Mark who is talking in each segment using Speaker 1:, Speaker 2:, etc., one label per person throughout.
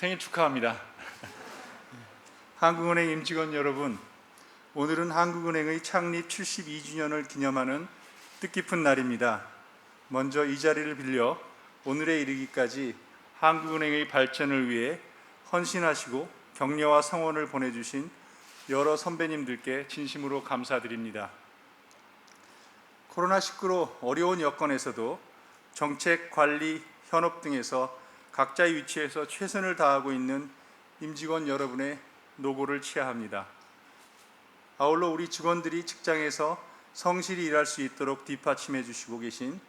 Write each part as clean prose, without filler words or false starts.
Speaker 1: 생일 축하합니다. 한국은행 임직원 여러분, 오늘은 한국은행의 창립 72주년을 기념하는 뜻깊은 날입니다. 먼저 이 자리를 빌려 오늘에 이르기까지 한국은행의 발전을 위해 헌신하시고 격려와 성원을 보내주신 여러 선배님들께 진심으로 감사드립니다. 코로나19로 어려운 여건에서도 정책, 관리, 현업 등에서 각자의 위치에서 최선을 다하고 있는 임직원 여러분의 노고를 치하합니다. 아울러 우리 직원들이 직장에서 성실히 일할 수 있도록 뒷받침해 주시고 계신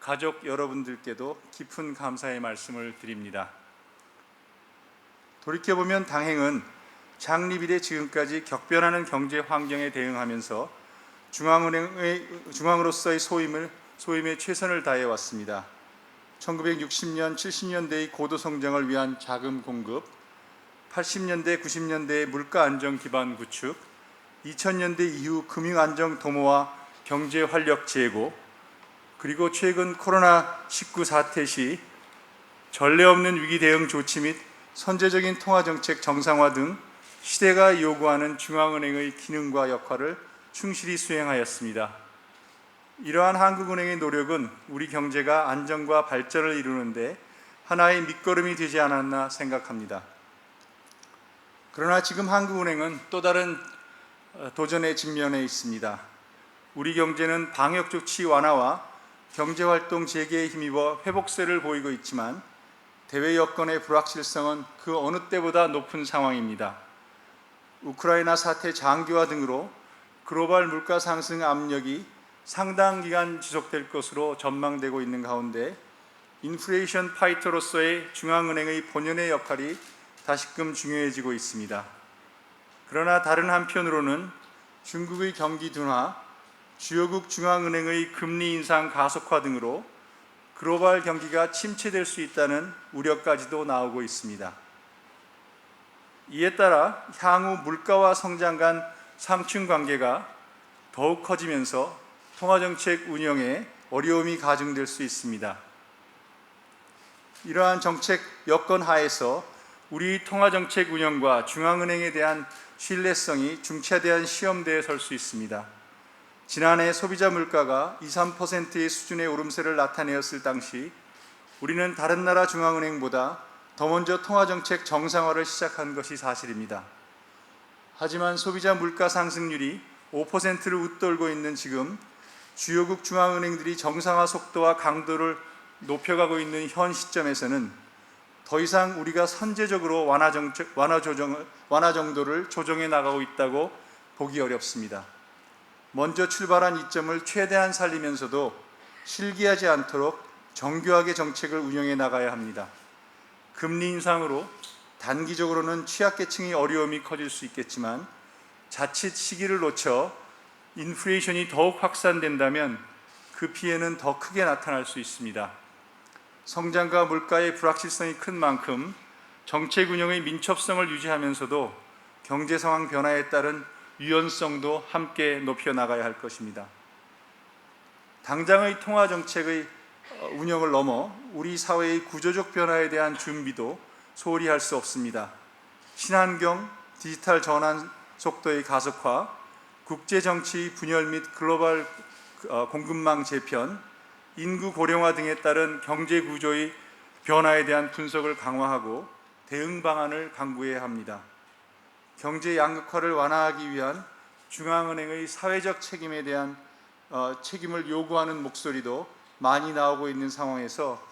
Speaker 1: 가족 여러분들께도 깊은 감사의 말씀을 드립니다. 돌이켜보면 당행은 창립 이래 지금까지 격변하는 경제 환경에 대응하면서 중앙으로서의 소임에 최선을 다해 왔습니다. 1960년, 70년대의 고도 성장을 위한 자금 공급, 80년대, 90년대의 물가 안정 기반 구축, 2000년대 이후 금융 안정 도모와 경제 활력 제고, 그리고 최근 코로나19 사태 시 전례 없는 위기 대응 조치 및 선제적인 통화 정책 정상화 등 시대가 요구하는 중앙은행의 기능과 역할을 충실히 수행하였습니다. 이러한 한국은행의 노력은 우리 경제가 안정과 발전을 이루는데 하나의 밑거름이 되지 않았나 생각합니다. 그러나 지금 한국은행은 또 다른 도전에 직면해 있습니다. 우리 경제는 방역조치 완화와 경제활동 재개에 힘입어 회복세를 보이고 있지만 대외 여건의 불확실성은 그 어느 때보다 높은 상황입니다. 우크라이나 사태 장기화 등으로 글로벌 물가 상승 압력이 상당 기간 지속될 것으로 전망되고 있는 가운데 인플레이션 파이터로서의 중앙은행의 본연의 역할이 다시금 중요해지고 있습니다. 그러나 다른 한편으로는 중국의 경기 둔화, 주요국 중앙은행의 금리 인상 가속화 등으로 글로벌 경기가 침체될 수 있다는 우려까지도 나오고 있습니다. 이에 따라 향후 물가와 성장 간 상충 관계가 더욱 커지면서 통화정책 운영에 어려움이 가중될 수 있습니다. 이러한 정책 여건 하에서 우리 통화정책 운영과 중앙은행에 대한 신뢰성이 중차대한 시험대에 설 수 있습니다. 지난해 소비자 물가가 2~3%의 수준의 오름세를 나타내었을 당시 우리는 다른 나라 중앙은행보다 더 먼저 통화정책 정상화를 시작한 것이 사실입니다. 하지만 소비자 물가 상승률이 5%를 웃돌고 있는 지금 주요국 중앙은행들이 정상화 속도와 강도를 높여가고 있는 현 시점에서는 더 이상 우리가 선제적으로 완화 정도를 조정해 나가고 있다고 보기 어렵습니다. 먼저 출발한 이점을 최대한 살리면서도 실기하지 않도록 정교하게 정책을 운영해 나가야 합니다. 금리 인상으로 단기적으로는 취약계층의 어려움이 커질 수 있겠지만 자칫 시기를 놓쳐 인플레이션이 더욱 확산된다면 그 피해는 더 크게 나타날 수 있습니다. 성장과 물가의 불확실성이 큰 만큼 정책 운영의 민첩성을 유지하면서도 경제 상황 변화에 따른 유연성도 함께 높여 나가야 할 것입니다. 당장의 통화 정책의 운영을 넘어 우리 사회의 구조적 변화에 대한 준비도 소홀히 할 수 없습니다. 친환경, 디지털 전환 속도의 가속화, 국제정치 분열 및 글로벌 공급망 재편, 인구 고령화 등에 따른 경제 구조의 변화에 대한 분석을 강화하고 대응 방안을 강구해야 합니다. 경제 양극화를 완화하기 위한 중앙은행의 사회적 책임에 대한 책임을 요구하는 목소리도 많이 나오고 있는 상황에서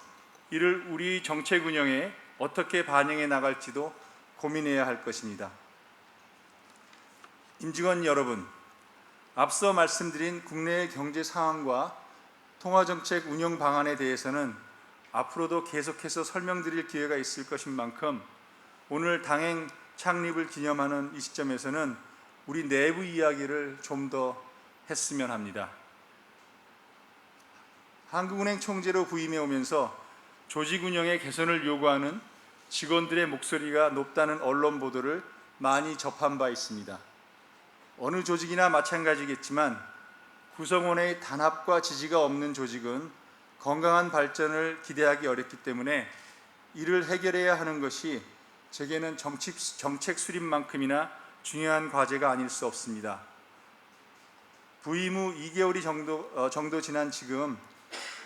Speaker 1: 이를 우리 정책 운영에 어떻게 반영해 나갈지도 고민해야 할 것입니다. 임직원 여러분, 앞서 말씀드린 국내의 경제 상황과 통화정책 운영 방안에 대해서는 앞으로도 계속해서 설명드릴 기회가 있을 것인 만큼 오늘 당행 창립을 기념하는 이 시점에서는 우리 내부 이야기를 좀 더 했으면 합니다. 한국은행 총재로 부임해 오면서 조직 운영의 개선을 요구하는 직원들의 목소리가 높다는 언론 보도를 많이 접한 바 있습니다. 어느 조직이나 마찬가지겠지만 구성원의 단합과 지지가 없는 조직은 건강한 발전을 기대하기 어렵기 때문에 이를 해결해야 하는 것이 제게는 정책 수립만큼이나 중요한 과제가 아닐 수 없습니다. 부임 후 2개월이 정도 지난 지금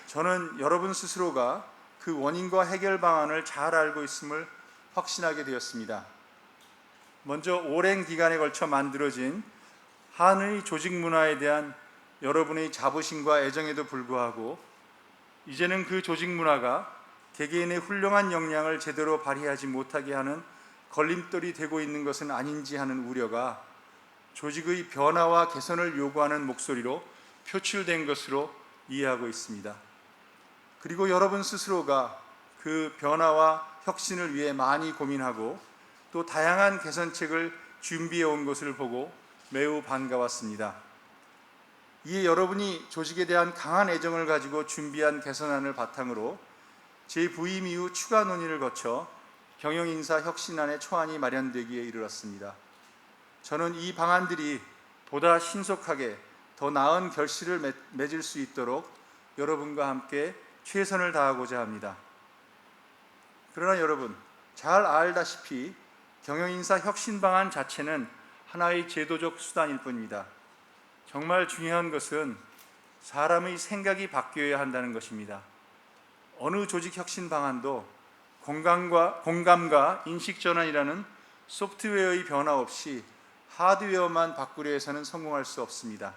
Speaker 1: 저는 여러분 스스로가 그 원인과 해결 방안을 잘 알고 있음을 확신하게 되었습니다. 먼저 오랜 기간에 걸쳐 만들어진 한의 조직 문화에 대한 여러분의 자부심과 애정에도 불구하고 이제는 그 조직 문화가 개개인의 훌륭한 역량을 제대로 발휘하지 못하게 하는 걸림돌이 되고 있는 것은 아닌지 하는 우려가 조직의 변화와 개선을 요구하는 목소리로 표출된 것으로 이해하고 있습니다. 그리고 여러분 스스로가 그 변화와 혁신을 위해 많이 고민하고 또 다양한 개선책을 준비해 온 것을 보고 매우 반가웠습니다. 이에 여러분이 조직에 대한 강한 애정을 가지고 준비한 개선안을 바탕으로 제 부임 이후 추가 논의를 거쳐 경영인사 혁신안의 초안이 마련되기에 이르렀습니다. 저는 이 방안들이 보다 신속하게 더 나은 결실을 맺을 수 있도록 여러분과 함께 최선을 다하고자 합니다. 그러나 여러분, 잘 알다시피 경영인사 혁신 방안 자체는 하나의 제도적 수단일 뿐입니다. 정말 중요한 것은 사람의 생각이 바뀌어야 한다는 것입니다. 어느 조직 혁신 방안도 공감과 인식 전환이라는 소프트웨어의 변화 없이 하드웨어만 바꾸려 해서는 성공할 수 없습니다.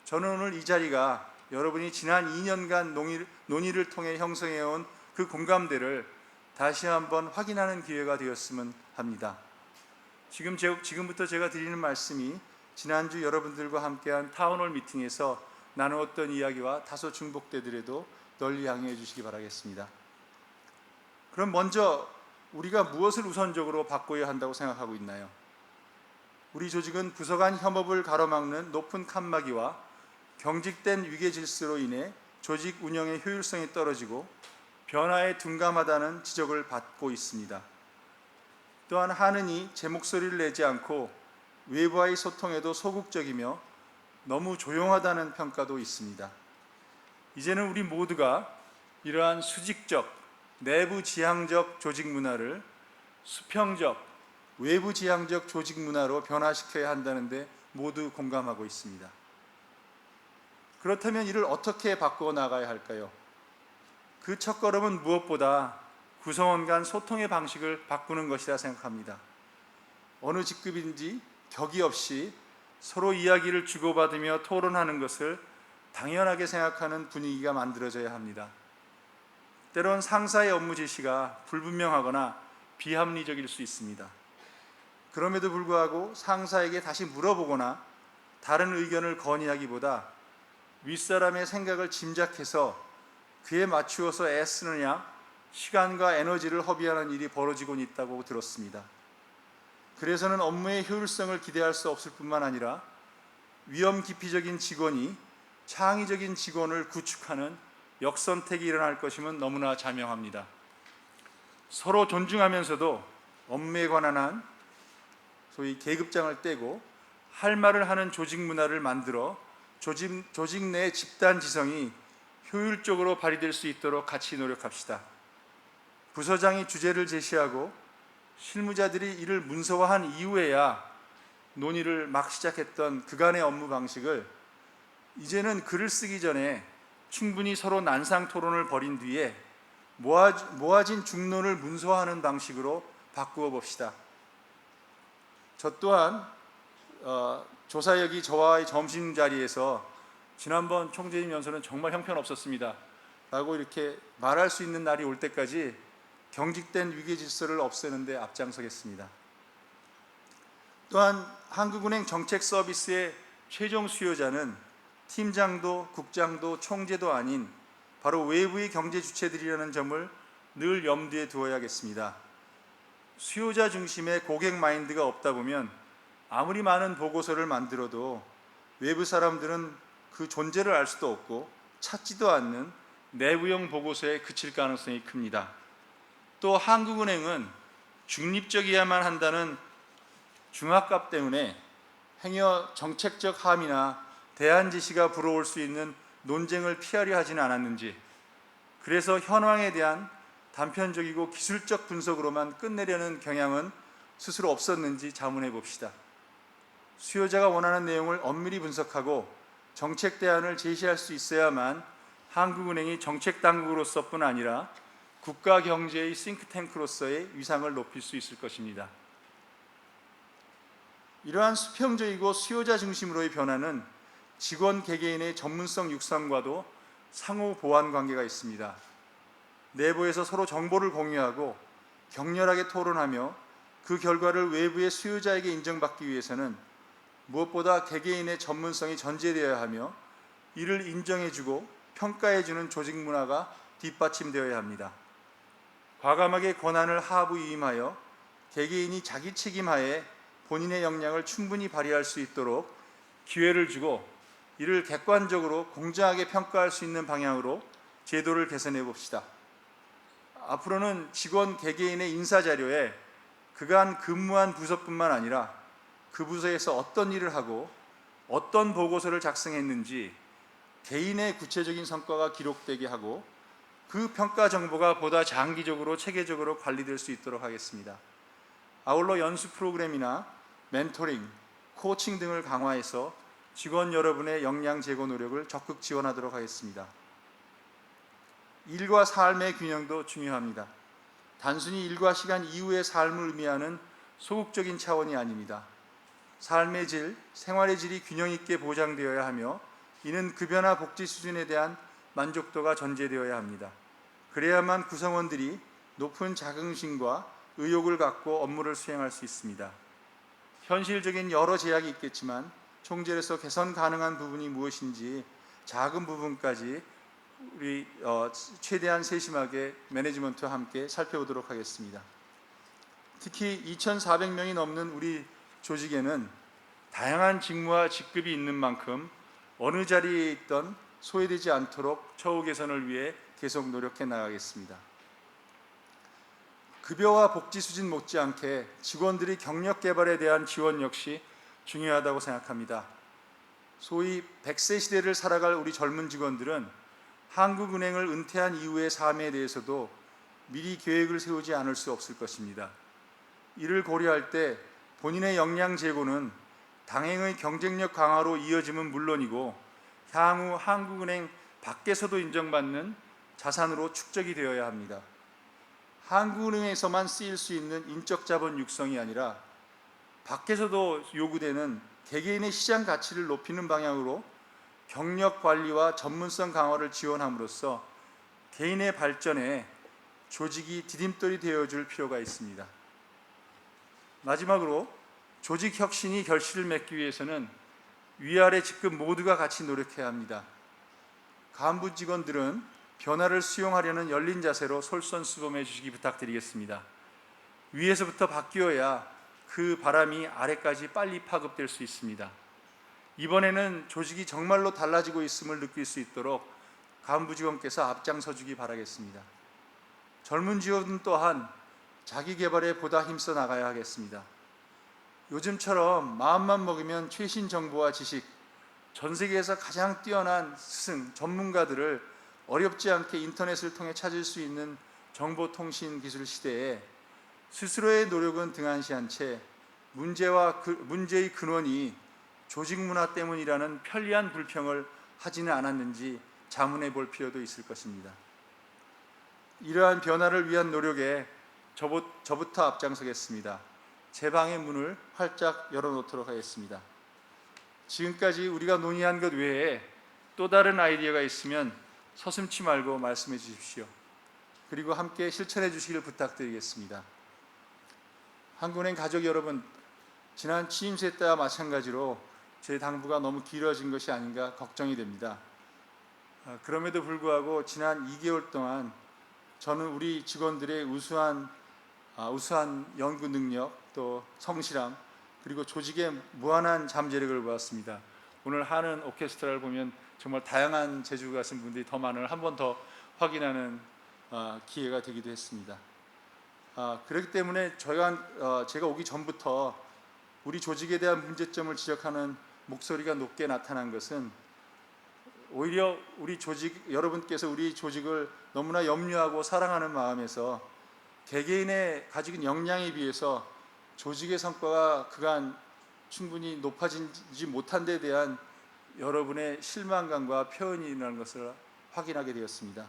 Speaker 1: 저는 오늘 이 자리가 여러분이 지난 2년간 논의를 통해 형성해온 그 공감대를 다시 한번 확인하는 기회가 되었으면 합니다. 지금부터 제가 드리는 말씀이 지난주 여러분들과 함께한 타운홀 미팅에서 나누었던 이야기와 다소 중복되더라도 널리 양해해 주시기 바라겠습니다. 그럼 먼저 우리가 무엇을 우선적으로 바꿔야 한다고 생각하고 있나요? 우리 조직은 부서 간 협업을 가로막는 높은 칸막이와 경직된 위계 질서로 인해 조직 운영의 효율성이 떨어지고 변화에 둔감하다는 지적을 받고 있습니다. 또한 하느니 제 목소리를 내지 않고 외부와의 소통에도 소극적이며 너무 조용하다는 평가도 있습니다. 이제는 우리 모두가 이러한 수직적, 내부 지향적 조직 문화를 수평적, 외부 지향적 조직 문화로 변화시켜야 한다는데 모두 공감하고 있습니다. 그렇다면 이를 어떻게 바꾸어 나가야 할까요? 그 첫걸음은 무엇보다 구성원 간 소통의 방식을 바꾸는 것이라 생각합니다. 어느 직급인지 격이 없이 서로 이야기를 주고받으며 토론하는 것을 당연하게 생각하는 분위기가 만들어져야 합니다. 때론 상사의 업무 지시가 불분명하거나 비합리적일 수 있습니다. 그럼에도 불구하고 상사에게 다시 물어보거나 다른 의견을 건의하기보다 윗사람의 생각을 짐작해서 그에 맞추어서 애쓰느냐 시간과 에너지를 허비하는 일이 벌어지고 있다고 들었습니다. 그래서는 업무의 효율성을 기대할 수 없을 뿐만 아니라 위험 기피적인 직원이 창의적인 직원을 구축하는 역선택이 일어날 것임은 너무나 자명합니다. 서로 존중하면서도 업무에 관한 한 소위 계급장을 떼고 할 말을 하는 조직 문화를 만들어 조직 내 집단 지성이 효율적으로 발휘될 수 있도록 같이 노력합시다. 부서장이 주제를 제시하고 실무자들이 이를 문서화한 이후에야 논의를 막 시작했던 그간의 업무 방식을 이제는 글을 쓰기 전에 충분히 서로 난상 토론을 벌인 뒤에 모아진 중론을 문서화하는 방식으로 바꾸어 봅시다. 저 또한 조사역이 저와의 점심자리에서 지난번 총재님 연설은 정말 형편없었습니다 라고 이렇게 말할 수 있는 날이 올 때까지 경직된 위계 질서를 없애는 데 앞장서겠습니다. 또한 한국은행 정책 서비스의 최종 수요자는 팀장도 국장도 총재도 아닌 바로 외부의 경제 주체들이라는 점을 늘 염두에 두어야겠습니다. 수요자 중심의 고객 마인드가 없다 보면 아무리 많은 보고서를 만들어도 외부 사람들은 그 존재를 알 수도 없고 찾지도 않는 내부형 보고서에 그칠 가능성이 큽니다. 또 한국은행은 중립적이어야만 한다는 중압감 때문에 행여 정책적 함의나 대안 지시가 불어올 수 있는 논쟁을 피하려 하지는 않았는지, 그래서 현황에 대한 단편적이고 기술적 분석으로만 끝내려는 경향은 스스로 없었는지 자문해 봅시다. 수요자가 원하는 내용을 엄밀히 분석하고 정책 대안을 제시할 수 있어야만 한국은행이 정책 당국으로서뿐 아니라 국가 경제의 싱크탱크로서의 위상을 높일 수 있을 것입니다. 이러한 수평적이고 수요자 중심으로의 변화는 직원 개개인의 전문성 육성과도 상호 보완 관계가 있습니다. 내부에서 서로 정보를 공유하고 격렬하게 토론하며 그 결과를 외부의 수요자에게 인정받기 위해서는 무엇보다 개개인의 전문성이 전제되어야 하며 이를 인정해주고 평가해주는 조직 문화가 뒷받침되어야 합니다. 과감하게 권한을 하부 위임하여 개개인이 자기 책임하에 본인의 역량을 충분히 발휘할 수 있도록 기회를 주고 이를 객관적으로 공정하게 평가할 수 있는 방향으로 제도를 개선해 봅시다. 앞으로는 직원 개개인의 인사자료에 그간 근무한 부서뿐만 아니라 그 부서에서 어떤 일을 하고 어떤 보고서를 작성했는지 개인의 구체적인 성과가 기록되게 하고 그 평가 정보가 보다 장기적으로 체계적으로 관리될 수 있도록 하겠습니다. 아울러 연수 프로그램이나 멘토링, 코칭 등을 강화해서 직원 여러분의 역량 제고 노력을 적극 지원하도록 하겠습니다. 일과 삶의 균형도 중요합니다. 단순히 일과 시간 이후의 삶을 의미하는 소극적인 차원이 아닙니다. 삶의 질, 생활의 질이 균형 있게 보장되어야 하며 이는 급여나 복지 수준에 대한 만족도가 전제되어야 합니다. 그래야만 구성원들이 높은 자긍심과 의욕을 갖고 업무를 수행할 수 있습니다. 현실적인 여러 제약이 있겠지만 총질에서 개선 가능한 부분이 무엇인지 작은 부분까지 우리 최대한 세심하게 매니지먼트와 함께 살펴보도록 하겠습니다. 특히 2,400명이 넘는 우리 조직에는 다양한 직무와 직급이 있는 만큼 어느 자리에 있던 소외되지 않도록 처우 개선을 위해 계속 노력해 나가겠습니다. 급여와 복지 수준 못지않게 직원들의 경력 개발에 대한 지원 역시 중요하다고 생각합니다. 소위 100세 시대를 살아갈 우리 젊은 직원들은 한국은행을 은퇴한 이후의 삶에 대해서도 미리 계획을 세우지 않을 수 없을 것입니다. 이를 고려할 때 본인의 역량 제고는 당행의 경쟁력 강화로 이어짐은 물론이고 향후 한국은행 밖에서도 인정받는 자산으로 축적이 되어야 합니다. 한국은행에서만 쓰일 수 있는 인적 자본 육성이 아니라 밖에서도 요구되는 개개인의 시장 가치를 높이는 방향으로 경력 관리와 전문성 강화를 지원함으로써 개인의 발전에 조직이 디딤돌이 되어줄 필요가 있습니다. 마지막으로 조직 혁신이 결실을 맺기 위해서는 위아래 직급 모두가 같이 노력해야 합니다. 간부 직원들은 변화를 수용하려는 열린 자세로 솔선수범해 주시기 부탁드리겠습니다. 위에서부터 바뀌어야 그 바람이 아래까지 빨리 파급될 수 있습니다. 이번에는 조직이 정말로 달라지고 있음을 느낄 수 있도록 간부 직원께서 앞장서 주기 바라겠습니다. 젊은 직원 또한 자기 개발에 보다 힘써 나가야 하겠습니다. 요즘처럼 마음만 먹으면 최신 정보와 지식, 전 세계에서 가장 뛰어난 스승, 전문가들을 어렵지 않게 인터넷을 통해 찾을 수 있는 정보통신 기술 시대에 스스로의 노력은 등한시한 채 문제의 근원이 조직 문화 때문이라는 편리한 불평을 하지는 않았는지 자문해 볼 필요도 있을 것입니다. 이러한 변화를 위한 노력에 저부터 앞장서겠습니다. 제 방의 문을 활짝 열어놓도록 하겠습니다. 지금까지 우리가 논의한 것 외에 또 다른 아이디어가 있으면 서슴지 말고 말씀해 주십시오. 그리고 함께 실천해 주시길 부탁드리겠습니다. 한국은행 가족 여러분, 지난 취임새 때와 마찬가지로 제 당부가 너무 길어진 것이 아닌가 걱정이 됩니다. 그럼에도 불구하고 지난 2개월 동안 저는 우리 직원들의 우수한 연구 능력, 또 성실함, 그리고 조직의 무한한 잠재력을 보았습니다. 오늘 하는 오케스트라를 보면 정말 다양한 재주가 가진 분들이 더 많음을 한 번 더 확인하는 기회가 되기도 했습니다. 그렇기 때문에 제가 오기 전부터 우리 조직에 대한 문제점을 지적하는 목소리가 높게 나타난 것은 오히려 우리 조직 여러분께서 우리 조직을 너무나 염려하고 사랑하는 마음에서 개개인의 가진 역량에 비해서 조직의 성과가 그간 충분히 높아지지 못한 데 대한 여러분의 실망감과 표현이라는 것을 확인하게 되었습니다.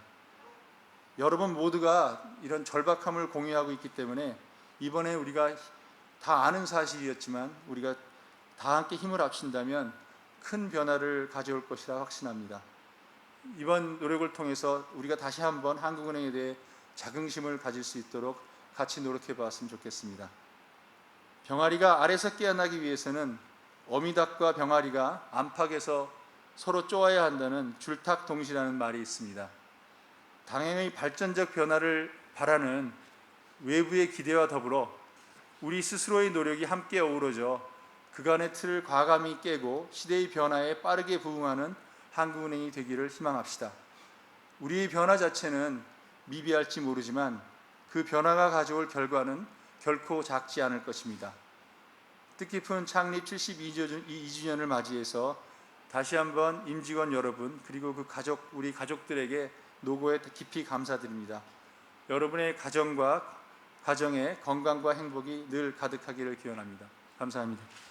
Speaker 1: 여러분 모두가 이런 절박함을 공유하고 있기 때문에 이번에 우리가 다 아는 사실이었지만 우리가 다 함께 힘을 합친다면 큰 변화를 가져올 것이라 확신합니다. 이번 노력을 통해서 우리가 다시 한번 한국은행에 대해 자긍심을 가질 수 있도록 같이 노력해 보았으면 좋겠습니다. 병아리가 알에서 깨어나기 위해서는 어미닭과 병아리가 안팎에서 서로 쪼아야 한다는 줄탁동시라는 말이 있습니다. 당행의 발전적 변화를 바라는 외부의 기대와 더불어 우리 스스로의 노력이 함께 어우러져 그간의 틀을 과감히 깨고 시대의 변화에 빠르게 부응하는 한국은행이 되기를 희망합시다. 우리의 변화 자체는 미비할지 모르지만 그 변화가 가져올 결과는 결코 작지 않을 것입니다. 뜻깊은 창립 72주년을 맞이해서 다시 한번 임직원 여러분 그리고 그 우리 가족들에게 노고에 깊이 감사드립니다. 여러분의 가정에 건강과 행복이 늘 가득하기를 기원합니다. 감사합니다.